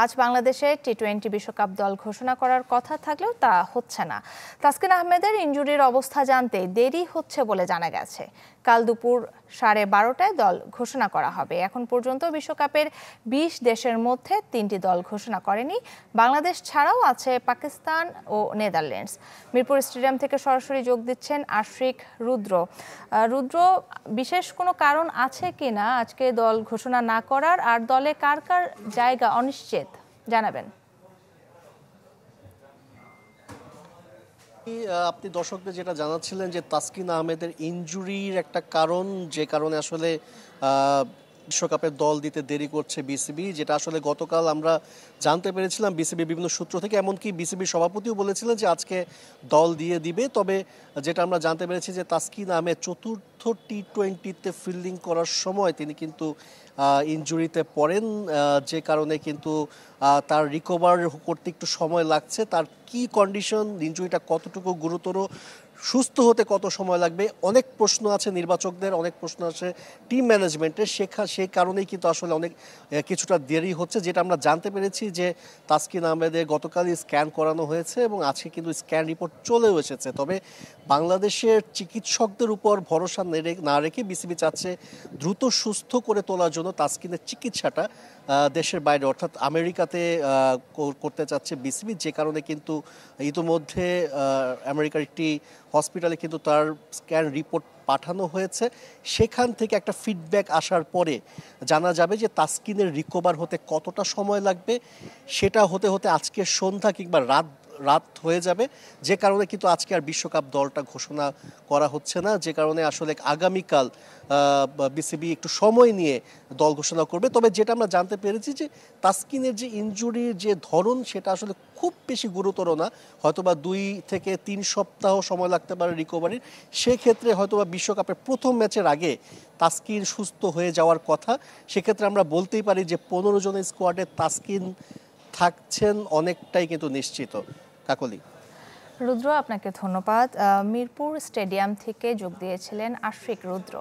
আজ বাংলাদেশে টি-20 বিশ্বকাপ দল ঘোষণা করার কথা থাকলেও তা হচ্ছে না। তাসকিন আহমেদের ইনজুরির অবস্থা জানতে দেরি হচ্ছে বলে জানা গেছে। কাল দুপুর 12:30টায় দল ঘোষণা করা হবে। এখন পর্যন্ত বিশ্বকাপের 20 দেশের মধ্যে 3টি দল ঘোষণা করেনি। বাংলাদেশ ছাড়াও আছে পাকিস্তান ও নেদারল্যান্ডস। মিরপুর স্টেডিয়াম থেকে সরাসরি যোগ দিচ্ছেন আশরিক রুদ্র। রুদ্র, বিশেষ কোনো কারণ আছে কিনা আজকে দল ঘোষণা না করার, আর দলে কার কার জায়গা অনিশ্চিত জানাবেন? আপনি দর্শকদের যেটা জানাচ্ছিলেন যে তাসকিন আহমেদের ইনজুরির একটা কারণ, যে কারণে আসলে বিশ্বকাপের দল দিতে দেরি করছে বিসিবি, যেটা আসলে গতকাল আমরা জানতে পেরেছিলাম বিসিবি বিভিন্ন সূত্র থেকে। এমনকি বিসিবির সভাপতিও বলেছিলেন যে আজকে দল দিয়ে দিবে। তবে যেটা আমরা জানতে পেরেছি যে তাসকিন আহমেদ চতুর্থ টি-20তে ফিল্ডিং করার সময় তিনি কিন্তু ইনজুরিতে পড়েন, যে কারণে কিন্তু তার রিকভার করতে একটু সময় লাগছে। তার কি কন্ডিশন, ইনজুরিটা কতটুকু গুরুতর, সুস্থ হতে কত সময় লাগবে, অনেক প্রশ্ন আছে নির্বাচকদের, অনেক প্রশ্ন আছে টিম ম্যানেজমেন্টের। সেই কারণেই কিন্তু আসলে অনেক কিছুটা দেরি হচ্ছে। যেটা আমরা জানতে পেরেছি যে তাসকিন আহমেদের গতকালই স্ক্যান করানো হয়েছে এবং আজকে কিন্তু স্ক্যান রিপোর্ট চলেও এসেছে। তবে বাংলাদেশের চিকিৎসকদের উপর ভরসা না রেখে বিসিবি চাচ্ছে দ্রুত সুস্থ করে তোলার জন্য তাসকিনের চিকিৎসাটা দেশের বাইরে অর্থাৎ আমেরিকাতে করতে চাচ্ছে বিসিবি। যে কারণে কিন্তু ইতিমধ্যে আমেরিকার একটি হসপিটালে কিন্তু তার স্ক্যান রিপোর্ট পাঠানো হয়েছে। সেখান থেকে একটা ফিডব্যাক আসার পরে জানা যাবে যে তাসকিনের রিকভার হতে কতটা সময় লাগবে। সেটা হতে হতে আজকে সন্ধ্যা কিংবা রাত হয়ে যাবে। যে কারণে কিন্তু আজকে আর বিশ্বকাপ দলটা ঘোষণা করা হচ্ছে না। যে কারণে আসলে আগামীকাল বিসিবি একটু সময় নিয়ে দল ঘোষণা করবে। তবে যেটা আমরা জানতে পেরেছি যে তাসকিনের যে ইনজুরির যে ধরন, সেটা আসলে খুব বেশি গুরুতর না। হয়তোবা 2 থেকে 3 সপ্তাহ সময় লাগতে পারে রিকভারির। সেক্ষেত্রে হয়তোবা বিশ্বকাপের প্রথম ম্যাচের আগে তাসকিন সুস্থ হয়ে যাওয়ার কথা। সেক্ষেত্রে আমরা বলতেই পারি যে 15 জনের স্কোয়াডে তাসকিন থাকছেন অনেকটাই কিন্তু নিশ্চিত। কাকলি। রুদ্র, আপনাকে ধন্যবাদ। মিরপুর স্টেডিয়াম থেকে যোগ দিয়েছিলেন আশরিক রুদ্র।